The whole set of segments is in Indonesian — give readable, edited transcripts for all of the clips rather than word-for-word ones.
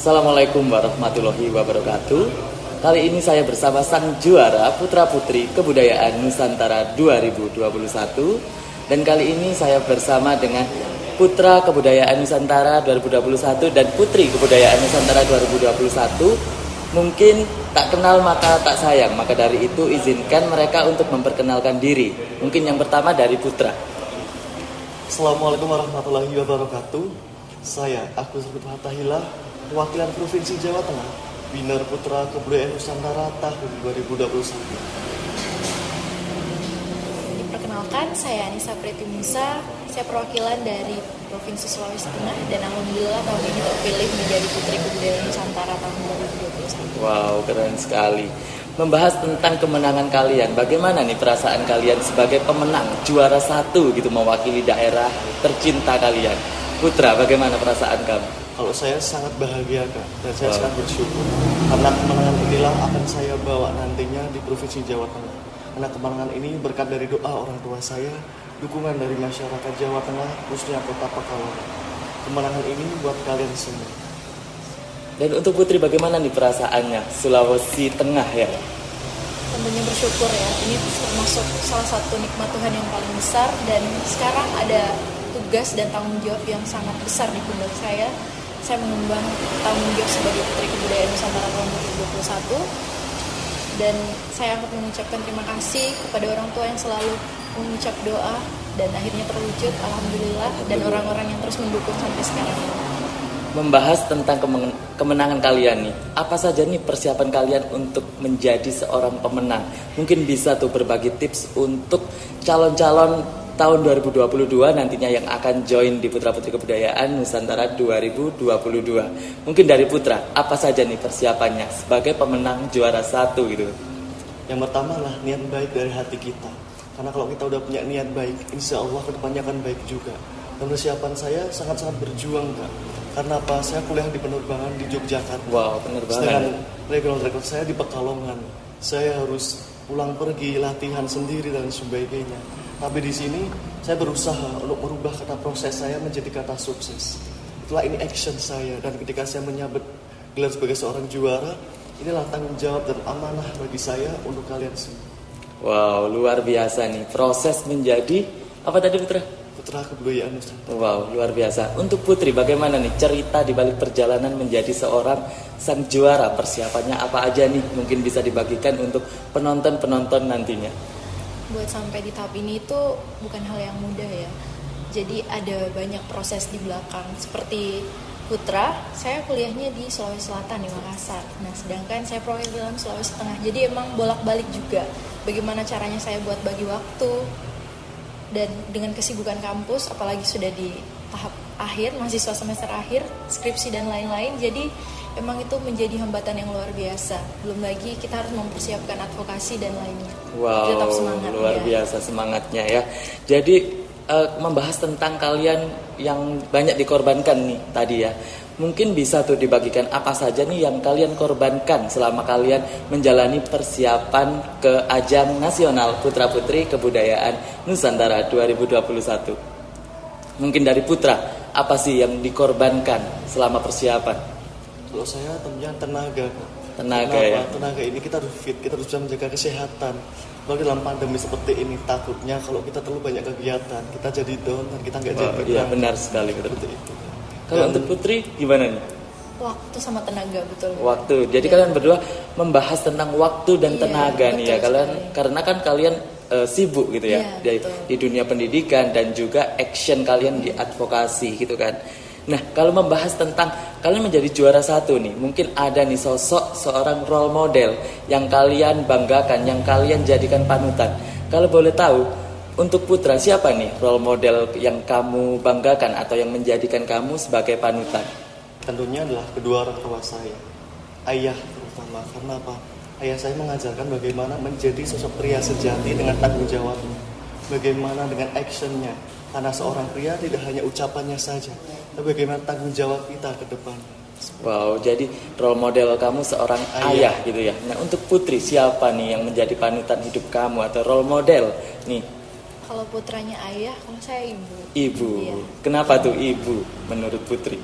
Assalamualaikum warahmatullahi wabarakatuh. Kali ini saya bersama sang juara putra-putri kebudayaan Nusantara 2021. Dan kali ini saya bersama dengan putra kebudayaan Nusantara 2021 dan putri kebudayaan Nusantara 2021. Mungkin tak kenal maka tak sayang, maka dari itu izinkan mereka untuk memperkenalkan diri. Mungkin yang pertama dari putra. Assalamualaikum warahmatullahi wabarakatuh. Saya Agus Fatahillah, perwakilan Provinsi Jawa Tengah, Biner Putra Kebudayaan Nusantara tahun 2021. Perkenalkan, saya Anissa Preti Musa. Saya perwakilan dari Provinsi Sulawesi Tengah dan alhamdulillah tahun ini terpilih menjadi Putri Kebudayaan Nusantara tahun 2021. Wow, keren sekali. Membahas tentang kemenangan kalian, bagaimana nih perasaan kalian sebagai pemenang juara 1 gitu mewakili daerah tercinta kalian? Putra, bagaimana perasaan kamu? Kalau saya sangat bahagia, Kak, dan saya sangat bersyukur karena kemenangan inilah akan saya bawa nantinya di Provinsi Jawa Tengah. Karena kemenangan ini berkat dari doa orang tua saya, dukungan dari masyarakat Jawa Tengah, khususnya Kota Pekalongan. Kemenangan ini buat kalian semua. Dan untuk Putri bagaimana nih perasaannya Sulawesi Tengah ya? Tentunya bersyukur ya, ini termasuk salah satu nikmat Tuhan yang paling besar dan sekarang ada tugas dan tanggung jawab yang sangat besar di pundak saya. Saya mengemban tanggung jawab sebagai Putri Kebudayaan Nusantara tahun 2021 dan saya akan mengucapkan terima kasih kepada orang tua yang selalu mengucap doa dan akhirnya terwujud, alhamdulillah, dan orang-orang yang terus mendukung sampai sekarang. Membahas tentang kemenangan kalian nih, apa saja nih persiapan kalian untuk menjadi seorang pemenang? Mungkin bisa tuh berbagi tips untuk calon-calon tahun 2022 nantinya yang akan join di Putra Putri Kebudayaan Nusantara 2022. Mungkin dari Putra, apa saja nih persiapannya sebagai pemenang juara 1 gitu? Yang pertama lah niat baik dari hati kita. Karena kalau kita udah punya niat baik, insya Allah kedepannya akan baik juga. Dan persiapan saya sangat-sangat berjuang, Kak. Karena apa? Saya kuliah di penerbangan di Yogyakarta. Wow, penerbangan. Sedangkan regional record saya di Pekalongan. Saya harus pulang pergi, latihan sendiri dan sebagainya. Tapi di sini saya berusaha untuk merubah kata proses saya menjadi kata sukses. Itulah ini action saya. Dan ketika saya menyabet gelar sebagai seorang juara, inilah tanggung jawab dan amanah bagi saya untuk kalian semua. Wow, luar biasa nih. Proses menjadi apa tadi Putra? Putra Kebudayaan Nusantara. Wow, luar biasa. Untuk Putri, bagaimana nih cerita di balik perjalanan menjadi seorang sang juara? Persiapannya apa aja nih? Mungkin bisa dibagikan untuk penonton-penonton nantinya. Buat sampai di tahap ini itu bukan hal yang mudah ya. Jadi ada banyak proses di belakang. Seperti Putra, saya kuliahnya di Sulawesi Selatan di Makassar. Nah, sedangkan saya perwakilan Sulawesi Tengah. Jadi emang bolak-balik juga. Bagaimana caranya saya buat bagi waktu. Dan dengan kesibukan kampus, apalagi sudah di tahap akhir, mahasiswa semester akhir, skripsi dan lain-lain, jadi emang itu menjadi hambatan yang luar biasa. Belum lagi kita harus mempersiapkan advokasi dan lainnya. Wow, tetap semangat, luar biasa semangatnya ya. Jadi membahas tentang kalian yang banyak dikorbankan nih tadi ya. Mungkin bisa tuh dibagikan apa saja nih yang kalian korbankan selama kalian menjalani persiapan ke ajang nasional Putra Putri Kebudayaan Nusantara 2021. Mungkin dari Putra, apa sih yang dikorbankan selama persiapan? Kalau saya tentunya tenaga. Tenaga. Kenapa? Ya. Tenaga ini kita harus fit, kita harus bisa menjaga kesehatan. Kalau dalam pandemi seperti ini takutnya kalau kita terlalu banyak kegiatan, kita jadi down dan kita nggak jadi Iya benar sekali betul. seperti itu. Kalau untuk Putri gimana nih? Waktu sama tenaga, betul. Waktu. Jadi kalian berdua membahas tentang waktu dan Iya, tenaga nih ya. betul Kalian sekali. karena kan kalian sibuk gitu ya Iya, di dunia pendidikan dan juga action kalian di advokasi gitu kan. Nah, kalau membahas tentang kalian menjadi juara 1 nih, mungkin ada nih sosok seorang role model yang kalian banggakan, yang kalian jadikan panutan. Kalau boleh tahu, untuk Putra siapa nih role model yang kamu banggakan atau yang menjadikan kamu sebagai panutan? Tentunya adalah kedua orang tua saya, ayah terutama. Karena apa? Ayah saya mengajarkan bagaimana menjadi sosok pria sejati dengan tanggung jawabnya, bagaimana dengan actionnya. Karena seorang pria tidak hanya ucapannya saja, tapi bagaimana tanggung jawab kita ke depan. Wow, jadi role model kamu seorang ayah gitu ya. Nah, untuk Putri siapa nih yang menjadi panutan hidup kamu atau role model nih? Kalau putranya ayah, kalau saya ibu. Ibu. Iya. Kenapa tuh ibu menurut Putri?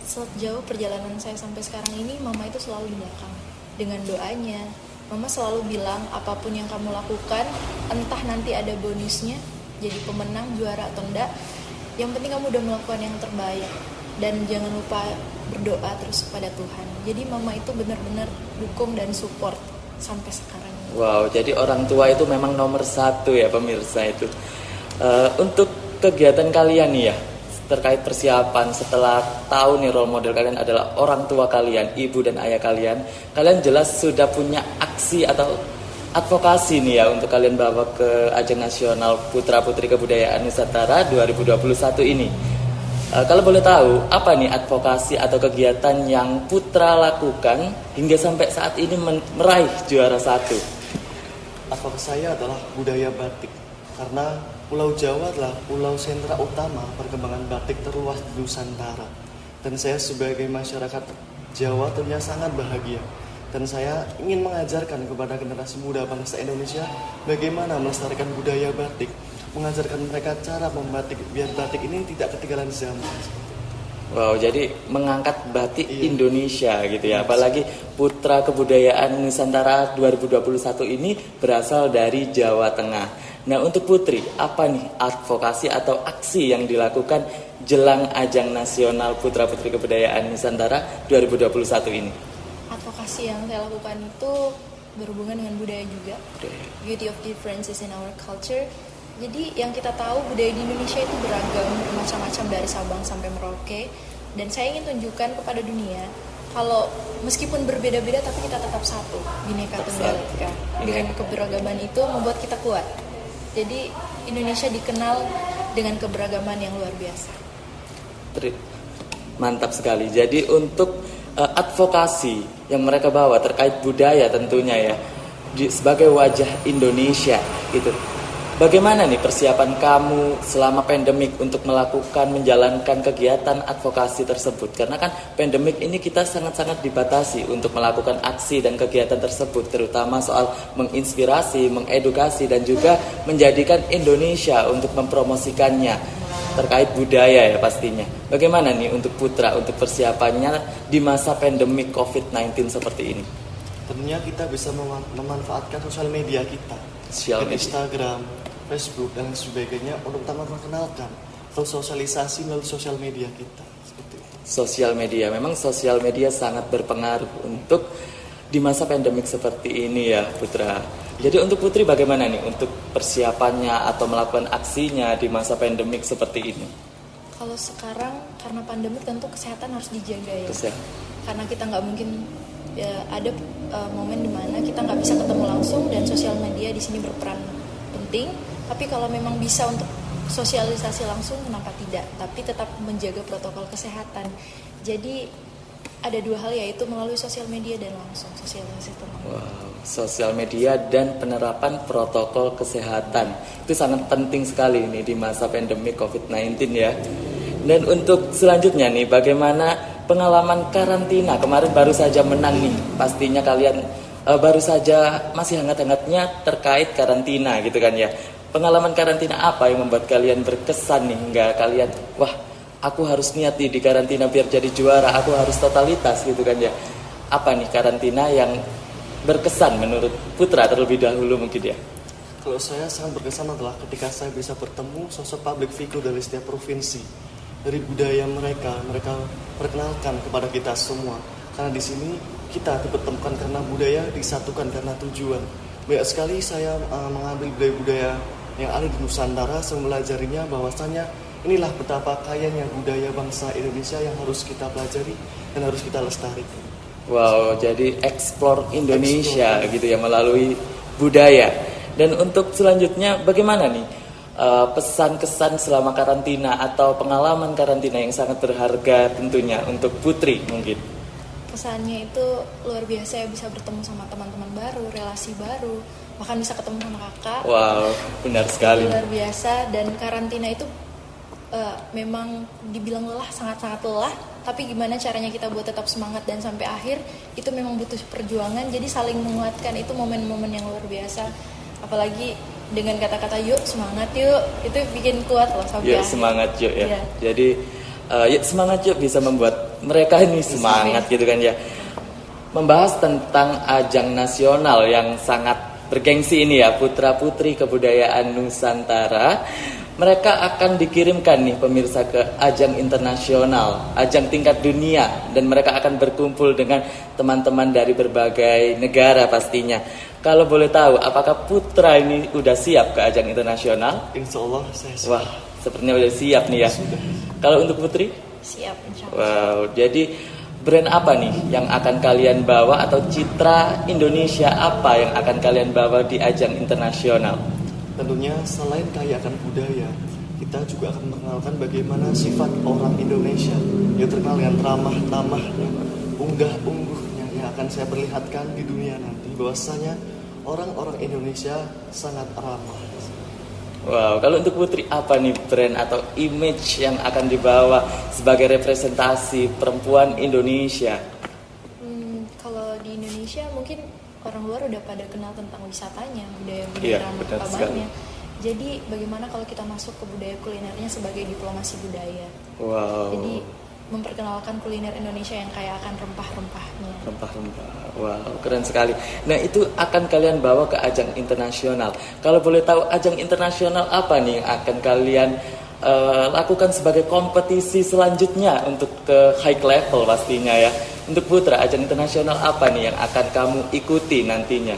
sejauh perjalanan saya sampai sekarang ini, mama itu selalu di belakang dengan doanya. Mama selalu bilang apapun yang kamu lakukan, entah nanti ada bonusnya, jadi pemenang, juara atau enggak, yang penting kamu udah melakukan yang terbaik. Dan jangan lupa berdoa terus kepada Tuhan. Jadi mama itu benar-benar dukung dan support sampai sekarang. Wow, jadi orang tua itu memang nomor satu ya pemirsa itu. Untuk kegiatan kalian nih ya, terkait persiapan setelah tahu nih role model kalian adalah orang tua kalian, ibu dan ayah kalian, kalian jelas sudah punya aksi atau advokasi nih ya untuk kalian bawa ke ajang nasional Putra Putri Kebudayaan Nusantara 2021 ini. Kalau boleh tahu, apa nih advokasi atau kegiatan yang Putra lakukan hingga sampai saat ini meraih juara 1? Advokasi saya adalah budaya batik, karena Pulau Jawa adalah pulau sentra utama perkembangan batik terluas di Nusantara. Dan saya sebagai masyarakat Jawa tentunya sangat bahagia. Dan saya ingin mengajarkan kepada generasi muda bangsa Indonesia bagaimana melestarikan budaya batik, mengajarkan mereka cara membatik biar batik ini tidak ketinggalan zaman. Wow, jadi mengangkat batik Indonesia gitu ya. Apalagi Putra Kebudayaan Nusantara 2021 ini berasal dari Jawa Tengah. Nah, untuk Putri, apa nih advokasi atau aksi yang dilakukan jelang ajang nasional Putra Putri Kebudayaan Nusantara 2021 ini? Advokasi yang saya lakukan itu berhubungan dengan budaya juga. Beauty of differences in our culture. Jadi yang kita tahu budaya di Indonesia itu beragam, bermacam-macam dari Sabang sampai Merauke. Dan saya ingin tunjukkan kepada dunia kalau meskipun berbeda-beda tapi kita tetap satu, Bhinneka Tunggal Ika. Dengan keberagaman itu membuat kita kuat. Jadi Indonesia dikenal dengan keberagaman yang luar biasa. Mantap sekali. Jadi untuk advokasi yang mereka bawa terkait budaya tentunya ya, sebagai wajah Indonesia gitu. Bagaimana nih persiapan kamu selama pandemik untuk menjalankan kegiatan advokasi tersebut? Karena kan pandemik ini kita sangat-sangat dibatasi untuk melakukan aksi dan kegiatan tersebut, terutama soal menginspirasi, mengedukasi, dan juga menjadikan Indonesia untuk mempromosikannya terkait budaya ya pastinya. Bagaimana nih untuk Putra, untuk persiapannya di masa pandemik COVID-19 seperti ini? Tentunya kita bisa memanfaatkan sosial media kita, Instagram, Facebook, dan sebagainya untuk kita memperkenalkan atau sosialisasi melalui sosial media kita. Seperti itu. Sosial media, memang sosial media sangat berpengaruh untuk di masa pandemik seperti ini ya Putra. Jadi untuk Putri bagaimana nih untuk persiapannya atau melakukan aksinya di masa pandemik seperti ini? Kalau sekarang karena pandemik tentu kesehatan harus dijaga ya. Karena kita nggak mungkin ya, ada momen dimana kita nggak bisa ketemu langsung dan sosial media di sini berperan penting. Tapi kalau memang bisa untuk sosialisasi langsung, kenapa tidak? Tapi tetap menjaga protokol kesehatan. Jadi ada dua hal, yaitu melalui sosial media dan langsung sosialisasi tentang. Wow, sosial media dan penerapan protokol kesehatan itu sangat penting sekali nih di masa pandemi COVID-19 ya. Dan untuk selanjutnya nih, bagaimana pengalaman karantina? Kemarin baru saja menang nih, pastinya kalian baru saja masih hangat-hangatnya terkait karantina gitu kan ya. Pengalaman karantina apa yang membuat kalian berkesan nih hingga kalian, wah aku harus niat nih di karantina biar jadi juara, aku harus totalitas gitu kan ya. Apa nih karantina yang berkesan menurut Putra terlebih dahulu mungkin ya? Kalau saya sangat berkesan adalah ketika saya bisa bertemu sosok public figure dari setiap provinsi, dari budaya mereka perkenalkan kepada kita semua. Karena di sini kita dipertemukan karena budaya, disatukan karena tujuan. Banyak sekali saya mengambil budaya-budaya yang ada di Nusantara, saya melajarinya bahwasanya inilah betapa kayanya budaya bangsa Indonesia yang harus kita pelajari dan harus kita lestarikan. Wow, jadi explore Indonesia gitu ya melalui budaya. Dan untuk selanjutnya bagaimana nih pesan kesan selama karantina atau pengalaman karantina yang sangat berharga tentunya untuk Putri mungkin? Kesannya itu luar biasa ya, bisa bertemu sama teman-teman baru, relasi baru, bahkan bisa ketemu sama kakak. Wow, benar sekali. Luar biasa. Dan karantina itu memang dibilang lelah, sangat-sangat lelah. Tapi gimana caranya kita buat tetap semangat dan sampai akhir, itu memang butuh perjuangan. Jadi saling menguatkan, itu momen-momen yang luar biasa. Apalagi dengan kata-kata yuk semangat yuk, itu bikin kuat loh sampai yuk akhir. Semangat yuk ya. Jadi yuk semangat yuk bisa membuat mereka ini semangat gitu kan ya. Membahas tentang ajang nasional yang sangat bergengsi ini ya, Putra Putri Kebudayaan Nusantara. Mereka akan dikirimkan nih pemirsa ke ajang internasional, ajang tingkat dunia, dan mereka akan berkumpul dengan teman-teman dari berbagai negara pastinya. Kalau boleh tahu, apakah Putra ini udah siap ke ajang internasional? Insya Allah saya siap. Wah, sepertinya udah siap nih ya. Sudah. Kalau untuk Putri? Siap, insya Allah. Wow, jadi brand apa nih yang akan kalian bawa atau citra Indonesia apa yang akan kalian bawa di ajang internasional? Tentunya selain kaya akan budaya, kita juga akan mengenalkan bagaimana sifat orang Indonesia yang terkenal dengan ramah tamahnya, unggah-ungguhnya yang akan saya perlihatkan di dunia nanti. Bahwasanya orang-orang Indonesia sangat ramah. Wow, kalau untuk Putri apa nih brand atau image yang akan dibawa sebagai representasi perempuan Indonesia? Kalau di Indonesia mungkin orang luar udah pada kenal tentang wisatanya, budaya-budaya Iya, ramah benar kabarnya. Jadi bagaimana kalau kita masuk ke budaya kulinernya sebagai diplomasi budaya? Wow. Jadi memperkenalkan kuliner Indonesia yang kaya akan rempah-rempahnya. Rempah-rempah, wow, keren sekali. Nah, itu akan kalian bawa ke ajang internasional. Kalau boleh tahu, ajang internasional apa nih yang akan kalian lakukan sebagai kompetisi selanjutnya untuk ke high level pastinya ya. Untuk Putra, ajang internasional apa nih yang akan kamu ikuti nantinya?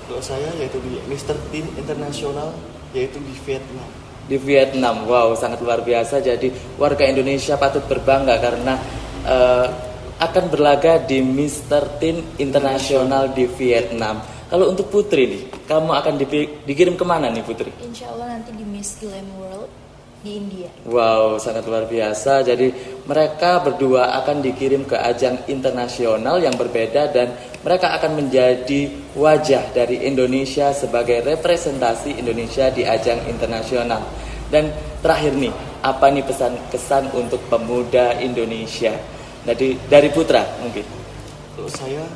Kalau saya yaitu di Mr. Teen Internasional, yaitu di Vietnam. Di Vietnam, wow, sangat luar biasa. Jadi warga Indonesia patut berbangga karena akan berlaga di Mr. Teen Internasional di Vietnam. Kalau untuk Putri nih, kamu akan dikirim kemana nih Putri? Insya Allah nanti di Miss Glam World di India. Wow, sangat luar biasa. Jadi mereka berdua akan dikirim ke ajang internasional yang berbeda dan mereka akan menjadi wajah dari Indonesia sebagai representasi Indonesia di ajang internasional. Dan terakhir nih, apa nih pesan kesan untuk pemuda Indonesia? Dari Putra mungkin. Kalau saya,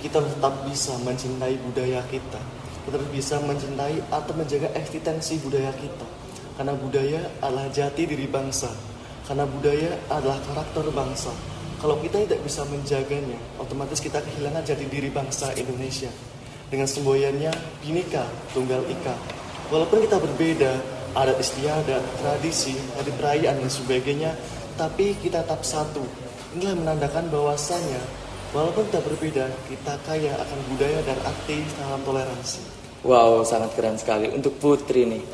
kita tetap bisa mencintai budaya kita. Kita bisa mencintai atau menjaga eksistensi budaya kita. Karena budaya adalah jati diri bangsa. Karena budaya adalah karakter bangsa. Kalau kita tidak bisa menjaganya, otomatis kita kehilangan jati diri bangsa Indonesia. Dengan semboyannya Bhinneka Tunggal Ika. Walaupun kita berbeda, adat istiadat, tradisi, hari perayaan dan sebagainya, tapi kita tetap satu. Inilah menandakan bahwasannya walaupun kita berbeda, kita kaya akan budaya dan aktif dalam toleransi. Wow, sangat keren sekali. Untuk Putri nih,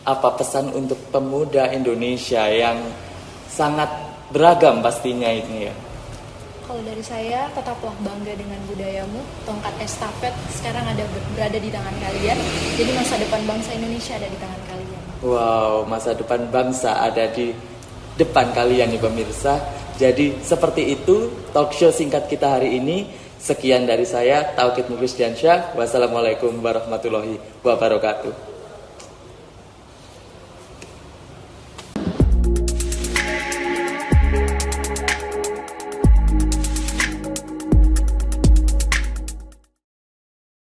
apa pesan untuk pemuda Indonesia yang sangat beragam pastinya ini ya? Kalau dari saya, tetaplah bangga dengan budayamu. Tongkat estafet sekarang berada di tangan kalian. Jadi masa depan bangsa Indonesia ada di tangan kalian. Wow, masa depan bangsa ada di depan kalian nih pemirsa. Jadi seperti itu talk show singkat kita hari ini. Sekian dari saya, Tauhid Muklis Diansyah. Wassalamualaikum warahmatullahi wabarakatuh.